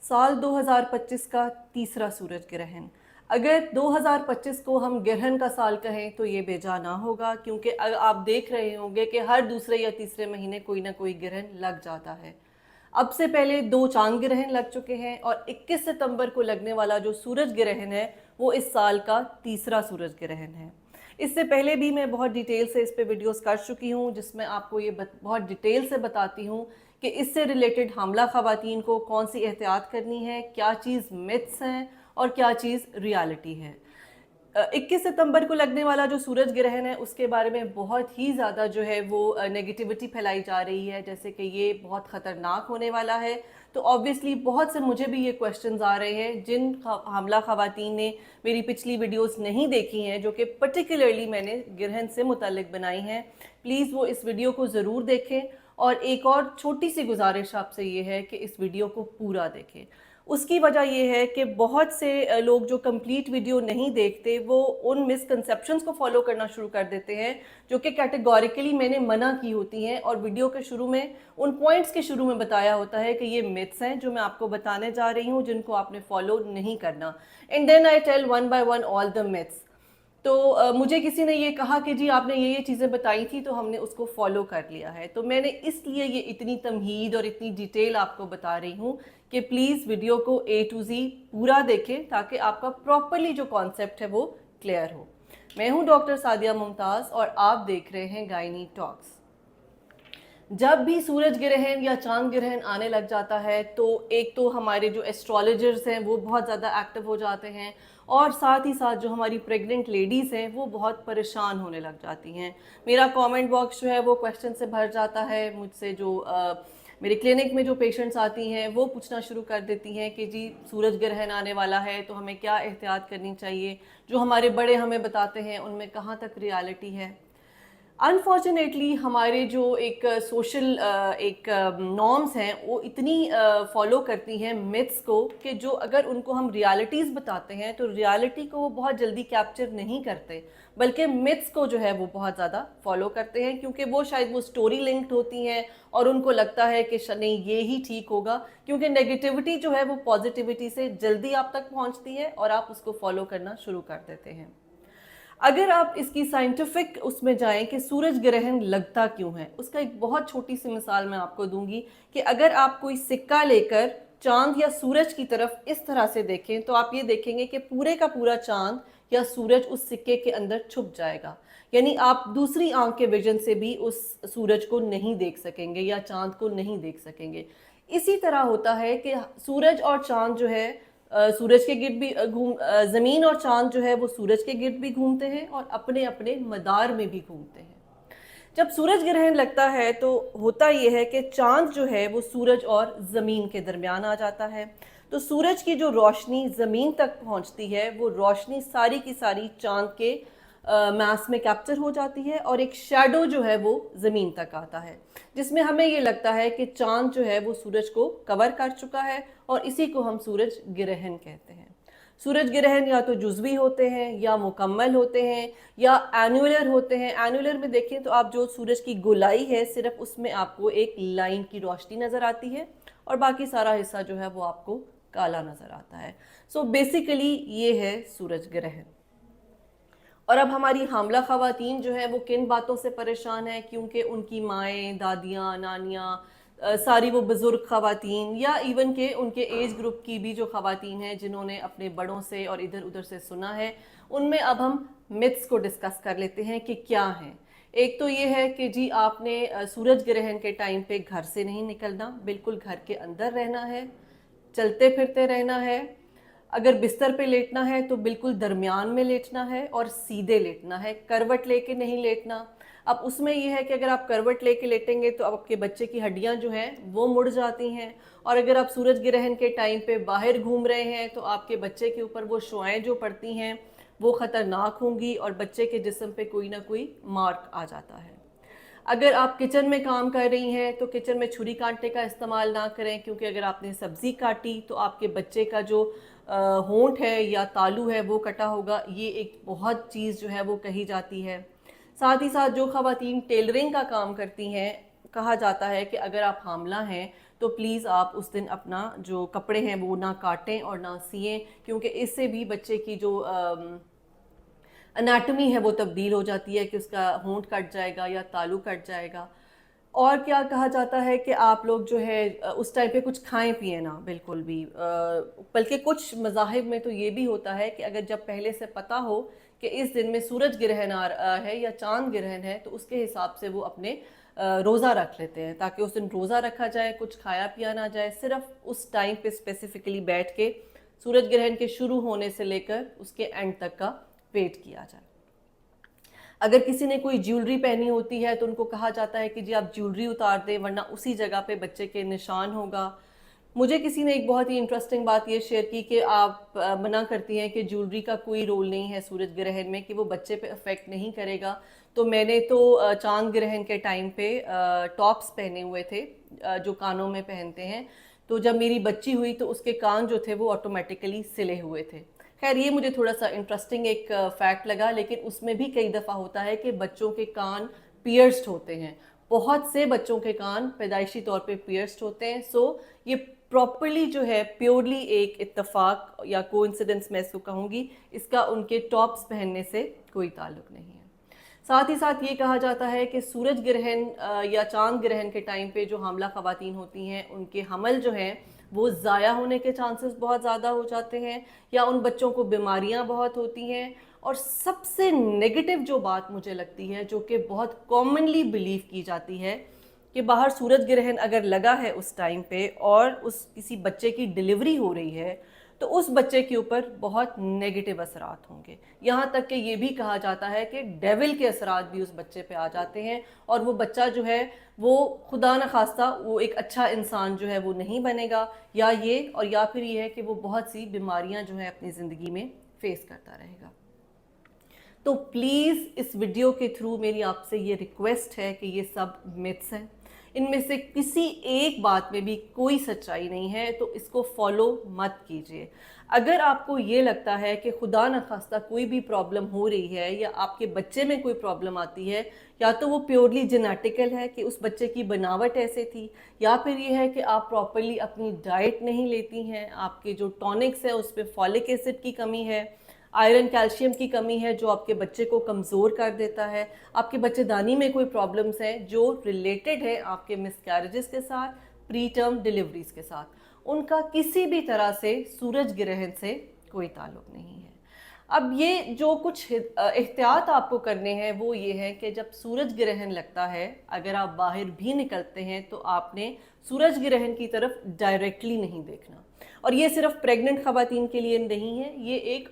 साल 2025 का तीसरा सूरज ग्रहण। अगर 2025 को हम ग्रहण का साल कहें तो ये बेजा ना होगा, क्योंकि आप देख रहे होंगे कि हर दूसरे या तीसरे महीने कोई ना कोई ग्रहण लग जाता है। अब से पहले 2 चांद ग्रहण लग चुके हैं और 21 सितंबर को लगने वाला जो सूरज ग्रहण है वो इस साल का तीसरा सूरज ग्रहण है। इससे पहले भी मैं बहुत डिटेल से इस पे वीडियोस कर चुकी हूँ, जिसमें आपको ये बहुत डिटेल से बताती हूँ कि इससे रिलेटेड हामला ख़वातीन को कौन सी एहतियात करनी है, क्या चीज़ मिथ्स हैं और क्या चीज़ रियलिटी है। 21 सितंबर को लगने वाला जो सूरज ग्रहण है उसके बारे में बहुत ही ज़्यादा जो है वो नेगेटिविटी फैलाई जा रही है, जैसे कि ये बहुत ख़तरनाक होने वाला है। तो ऑब्वियसली बहुत से मुझे भी ये क्वेश्चंस आ रहे हैं जिन हामला ख़वातीन ने मेरी पिछली वीडियोस नहीं देखी हैं, जो कि पर्टिकुलरली मैंने ग्रहण से मुताल्लिक बनाई हैं। प्लीज़ वो इस वीडियो को ज़रूर देखें और एक और छोटी सी गुजारिश आपसे ये है कि इस वीडियो को पूरा देखें। उसकी वजह ये है कि बहुत से लोग जो कंप्लीट वीडियो नहीं देखते वो उन मिसकंसेप्शंस को फॉलो करना शुरू कर देते हैं जो कि कैटेगोरिकली मैंने मना की होती हैं, और वीडियो के शुरू में उन पॉइंट्स के शुरू में बताया होता है कि ये मिथ्स हैं जो मैं आपको बताने जा रही हूँ, जिनको आपने फॉलो नहीं करना। And then I tell one by one all the myths. तो मुझे किसी ने ये कहा कि जी आपने ये चीज़ें बताई थी तो हमने उसको फॉलो कर लिया है, तो मैंने इसलिए ये इतनी तमहीद और इतनी डिटेल आपको बता रही हूँ कि प्लीज़ वीडियो को A to Z पूरा देखें ताकि आपका प्रॉपरली जो कॉन्सेप्ट है वो क्लियर हो। मैं हूँ डॉक्टर सादिया मुमताज़ और आप देख रहे हैं गायनी टॉक्स। जब भी सूरज ग्रहण या चांद ग्रहण आने लग जाता है तो एक तो हमारे जो एस्ट्रोलॉजर्स हैं वो बहुत ज़्यादा एक्टिव हो जाते हैं, और साथ ही साथ जो हमारी प्रेग्नेंट लेडीज़ हैं वो बहुत परेशान होने लग जाती हैं। मेरा कमेंट बॉक्स जो है वो क्वेश्चन से भर जाता है। मुझसे जो मेरे क्लिनिक में जो पेशेंट्स आती हैं वो पूछना शुरू कर देती हैं कि जी सूरज ग्रहण आने वाला है तो हमें क्या एहतियात करनी चाहिए, जो हमारे बड़े हमें बताते हैं उनमें कहाँ तक रियलिटी है। अनफॉर्चुनेटली हमारे जो एक सोशल एक नॉर्म्स हैं वो इतनी फॉलो करती हैं मिथ्स को कि जो अगर उनको हम रियलिटीज़ बताते हैं तो रियलिटी को वो बहुत जल्दी कैप्चर नहीं करते, बल्कि मिथ्स को जो है वो बहुत ज़्यादा फॉलो करते हैं, क्योंकि वो शायद वो स्टोरी लिंक्ड होती हैं और उनको लगता है कि नहीं ये ही ठीक होगा, क्योंकि नेगेटिविटी जो है वो पॉजिटिविटी से जल्दी आप तक पहुंचती है और आप उसको फॉलो करना शुरू कर देते हैं। अगर आप इसकी साइंटिफिक उसमें जाएं कि सूरज ग्रहण लगता क्यों है, उसका एक बहुत छोटी सी मिसाल मैं आपको दूंगी कि अगर आप कोई सिक्का लेकर चांद या सूरज की तरफ इस तरह से देखें तो आप ये देखेंगे कि पूरे का पूरा चांद या सूरज उस सिक्के के अंदर छुप जाएगा, यानी आप दूसरी आंख के विजन से भी उस सूरज को नहीं देख सकेंगे या चांद को नहीं देख सकेंगे। इसी तरह होता है कि सूरज और चांद जो है सूरज के गिर्द भी ज़मीन और चांद जो है वो सूरज के गिर्द भी घूमते हैं और अपने अपने मदार में भी घूमते हैं। जब सूरज ग्रहण लगता है तो होता यह है कि चांद जो है वो सूरज और ज़मीन के दरमियान आ जाता है, तो सूरज की जो रोशनी ज़मीन तक पहुंचती है वो रोशनी सारी की सारी चांद के मास में कैप्चर हो जाती है और एक शैडो जो है वो ज़मीन तक आता है, जिसमें हमें ये लगता है कि चांद जो है वो सूरज को कवर कर चुका है और इसी को हम सूरज ग्रहण कहते हैं। सूरज ग्रहण या तो जुज़वी होते हैं या मुकम्मल होते हैं या एनुलर होते हैं। एनुलर में देखें तो आप जो सूरज की गोलाई है सिर्फ उसमें आपको एक लाइन की रोशनी नज़र आती है और बाकी सारा हिस्सा जो है वो आपको काला नज़र आता है। सो बेसिकली ये है सूरज ग्रहण। और अब हमारी हामला ख़वातीन जो है वो किन बातों से परेशान है, क्योंकि उनकी माएँ, दादियाँ, नानियाँ, सारी वो बुज़ुर्ग ख़वातीन या इवन के उनके एज ग्रुप की भी जो ख़वातीन हैं जिन्होंने अपने बड़ों से और इधर उधर से सुना है, उनमें अब हम मिथ्स को डिस्कस कर लेते हैं कि क्या हैं। एक तो ये है कि जी आपने सूरज ग्रहण के टाइम पे घर से नहीं निकलना, बिल्कुल घर के अंदर रहना है, चलते फिरते रहना है। अगर बिस्तर पे लेटना है तो बिल्कुल दरमियान में लेटना है और सीधे लेटना है, करवट लेके नहीं लेटना। अब उसमें यह है कि अगर आप करवट लेके लेटेंगे तो आपके बच्चे की हड्डियां जो हैं वो मुड़ जाती हैं, और अगर आप सूरज ग्रहण के टाइम पे बाहर घूम रहे हैं तो आपके बच्चे के ऊपर वो शुआएं जो पड़ती हैं वो ख़तरनाक होंगी और बच्चे के जिस्म पे कोई ना कोई मार्क आ जाता है। अगर आप किचन में काम कर रही हैं तो किचन में छुरी कांटे का इस्तेमाल ना करें, क्योंकि अगर आपने सब्ज़ी काटी तो आपके बच्चे का जो होंठ है या तालू है वो कटा होगा। ये एक बहुत चीज़ जो है वो कही जाती है। साथ ही साथ जो ख़वातीन टेलरिंग का काम करती हैं, कहा जाता है कि अगर आप हामला हैं تو پلیز آپ اس دن اپنا جو کپڑے ہیں وہ نہ کاٹیں اور نہ سیئیں، کیونکہ اس سے بھی بچے کی جو انیٹمی ہے وہ تبدیل ہو جاتی ہے کہ اس کا ہونٹ کٹ جائے گا یا تالو کٹ جائے گا۔ اور کیا کہا جاتا ہے کہ آپ لوگ جو ہے اس ٹائم پہ کچھ کھائیں پئیں نا بالکل بھی، بلکہ کچھ مذاہب میں تو یہ بھی ہوتا ہے کہ اگر جب پہلے سے پتہ ہو کہ اس دن میں سورج گرہن آ رہا ہے یا چاند گرہن ہے، تو اس کے حساب سے وہ اپنے روزہ رکھ لیتے ہیں، تاکہ اس دن روزہ رکھا جائے، کچھ کھایا پیا نہ جائے، صرف اس ٹائم پہ اسپیسیفکلی بیٹھ کے سورج گرہن کے شروع ہونے سے لے کر اس کے اینڈ تک کا ویٹ کیا جائے۔ اگر کسی نے کوئی جیولری پہنی ہوتی ہے تو ان کو کہا جاتا ہے کہ جی آپ جیولری اتار دیں، ورنہ اسی جگہ پہ بچے کے نشان ہوگا۔ مجھے کسی نے ایک بہت ہی انٹرسٹنگ بات یہ شیئر کی کہ آپ منع کرتی ہیں کہ جیولری کا کوئی رول نہیں ہے سورج گرہن میں، کہ وہ بچے پہ افیکٹ نہیں کرے گا۔ تو میں نے تو چاند گرہن کے ٹائم پہ ٹاپس پہنے ہوئے تھے جو کانوں میں پہنتے ہیں، تو جب میری بچی ہوئی تو اس کے کان جو تھے وہ آٹومیٹیکلی سلے ہوئے تھے۔ خیر یہ مجھے تھوڑا سا انٹرسٹنگ ایک فیکٹ لگا، لیکن اس میں بھی کئی دفعہ ہوتا ہے کہ بچوں کے کان پیئرسڈ ہوتے ہیں، بہت سے بچوں کے کان پیدائشی طور پہ پیئرسڈ ہوتے ہیں۔ سو یہ پراپرلی جو ہے پیورلی ایک اتفاق یا کوانسیڈنس میں اس کو کہوں گی، اس کا ان کے ٹاپس پہننے سے کوئی تعلق نہیں ہے۔ ساتھ ہی ساتھ یہ کہا جاتا ہے کہ سورج گرہن یا چاند گرہن کے ٹائم پہ جو حاملہ خواتین ہوتی ہیں ان کے حمل جو ہیں وہ ضائع ہونے کے چانسز بہت زیادہ ہو جاتے ہیں، یا ان بچوں کو بیماریاں بہت ہوتی ہیں۔ اور سب سے نیگیٹو جو بات مجھے لگتی ہے، جو کہ بہت کامنلی بلیو کی جاتی ہے، کہ باہر سورج گرہن اگر لگا ہے اس ٹائم پہ اور اس کسی بچے کی ڈیلیوری ہو رہی ہے تو اس بچے کے اوپر بہت نیگیٹو اثرات ہوں گے، یہاں تک کہ یہ بھی کہا جاتا ہے کہ ڈیول کے اثرات بھی اس بچے پہ آ جاتے ہیں، اور وہ بچہ جو ہے وہ خدا نخواستہ وہ ایک اچھا انسان جو ہے وہ نہیں بنے گا، یا یہ اور یا پھر یہ ہے کہ وہ بہت سی بیماریاں جو ہے اپنی زندگی میں فیس کرتا رہے گا۔ تو پلیز اس ویڈیو کے تھرو میری آپ سے یہ ریکویسٹ ہے کہ یہ سب میتھس ہیں، ان میں سے کسی ایک بات میں بھی کوئی سچائی نہیں ہے، تو اس کو فالو مت کیجیے۔ اگر آپ کو یہ لگتا ہے کہ خدا نخواستہ کوئی بھی پرابلم ہو رہی ہے یا آپ کے بچے میں کوئی پرابلم آتی ہے، یا تو وہ پیورلی جینیٹیکل ہے کہ اس بچے کی بناوٹ ایسے تھی، یا پھر یہ ہے کہ آپ پراپرلی اپنی ڈائٹ نہیں لیتی ہیں، آپ کے جو ٹونکس ہیں اس پہ فولک ایسڈ کی کمی ہے، آئرن کیلشیم کی کمی ہے جو آپ کے بچے کو کمزور کر دیتا ہے، آپ کے بچے دانی میں کوئی پرابلمس ہیں جو ریلیٹڈ ہے آپ کے مس کیریجز کے ساتھ، پری ٹرم ڈیلیوریز کے ساتھ، ان کا کسی بھی طرح سے سورج گرہن سے کوئی تعلق نہیں ہے۔ اب یہ جو کچھ احتیاط آپ کو کرنے ہیں وہ یہ ہے کہ جب سورج گرہن لگتا ہے، اگر آپ باہر بھی نکلتے ہیں تو آپ نے سورج گرہن کی طرف ڈائریکٹلی نہیں دیکھنا، اور یہ صرف پریگننٹ خواتین کے لیے نہیں ہے، یہ ایک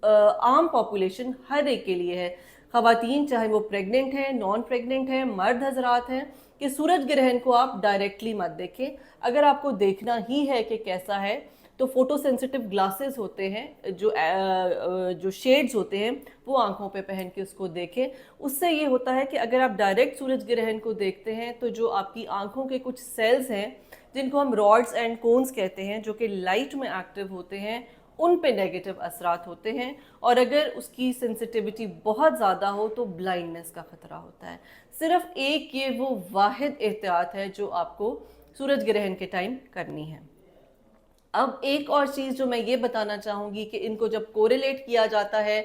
عام پاپولیشن ہر ایک کے لیے ہے، خواتین چاہے وہ پریگننٹ ہیں، نان پریگننٹ ہیں، مرد حضرات ہیں، کہ سورج گرہن کو آپ ڈائریکٹلی مت دیکھیں۔ اگر آپ کو دیکھنا ہی ہے کہ کیسا ہے تو فوٹو سینسیٹیو گلاسز ہوتے ہیں، جو شیڈز ہوتے ہیں وہ آنکھوں پہ پہن کے اس کو دیکھیں۔ اس سے یہ ہوتا ہے کہ اگر آپ ڈائریکٹ سورج گرہن کو دیکھتے ہیں تو جو آپ کی آنکھوں کے کچھ سیلز ہیں جن کو ہم راڈز اینڈ کونز کہتے ہیں، جو کہ لائٹ میں ایکٹیو ہوتے ہیں، ان پہ نیگیٹو اثرات ہوتے ہیں، اور اگر اس کی سینسیٹیوٹی بہت زیادہ ہو تو بلائنڈنس کا خطرہ ہوتا ہے۔ صرف ایک یہ وہ واحد احتیاط ہے جو آپ کو سورج گرہن کے ٹائم کرنی ہے۔ اب ایک اور چیز جو میں یہ بتانا چاہوں گی کہ ان کو جب کوریلیٹ کیا جاتا ہے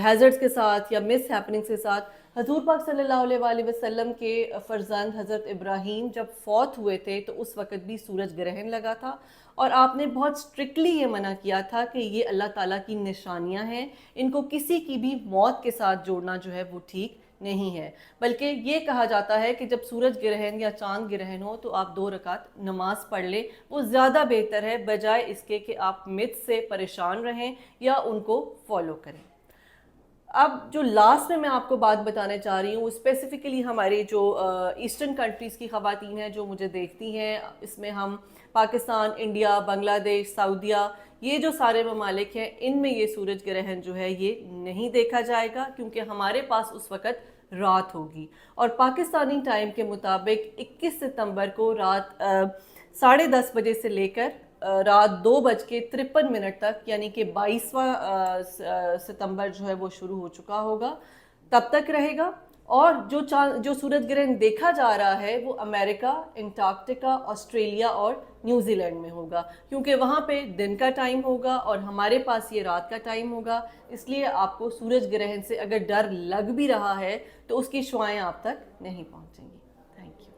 ہیزرڈز کے ساتھ یا مس ہیپننگز کے ساتھ، حضور پاک صلی اللہ علیہ وآلہ وسلم کے فرزند حضرت ابراہیم جب فوت ہوئے تھے تو اس وقت بھی سورج گرہن لگا تھا، اور آپ نے بہت اسٹرکٹلی یہ منع کیا تھا کہ یہ اللہ تعالیٰ کی نشانیاں ہیں، ان کو کسی کی بھی موت کے ساتھ جوڑنا جو ہے وہ ٹھیک نہیں ہے، بلکہ یہ کہا جاتا ہے کہ جب سورج گرہن یا چاند گرہن ہو تو آپ 2 رکعت نماز پڑھ لیں، وہ زیادہ بہتر ہے بجائے اس کے کہ آپ مت سے پریشان رہیں یا ان کو فالو کریں۔ اب جو لاسٹ میں آپ کو بات بتانے چاہ رہی ہوں، اسپیسیفکلی ہمارے جو ایسٹرن کنٹریز کی خواتین ہیں جو مجھے دیکھتی ہیں، اس میں ہم پاکستان، انڈیا، بنگلہ دیش، سعودیہ، یہ جو سارے ممالک ہیں، ان میں یہ سورج گرہن جو ہے یہ نہیں دیکھا جائے گا، کیونکہ ہمارے پاس اس وقت رات ہوگی، اور پاکستانی ٹائم کے مطابق 21 ستمبر کو رات 10:30 بجے سے لے کر رات 2:53 تک، یعنی کہ 22واں ستمبر جو ہے وہ شروع ہو چکا ہوگا، تب تک رہے گا، اور جو سورج گرہن دیکھا جا رہا ہے وہ امریکہ، انٹارکٹیکا، آسٹریلیا اور نیوزی لینڈ میں ہوگا، کیونکہ وہاں پہ دن کا ٹائم ہوگا اور ہمارے پاس یہ رات کا ٹائم ہوگا. اس لیے آپ کو سورج گرہن سے اگر ڈر لگ بھی رہا ہے تو اس کی شعاعیں آپ تک نہیں پہنچیں گی. Thank you.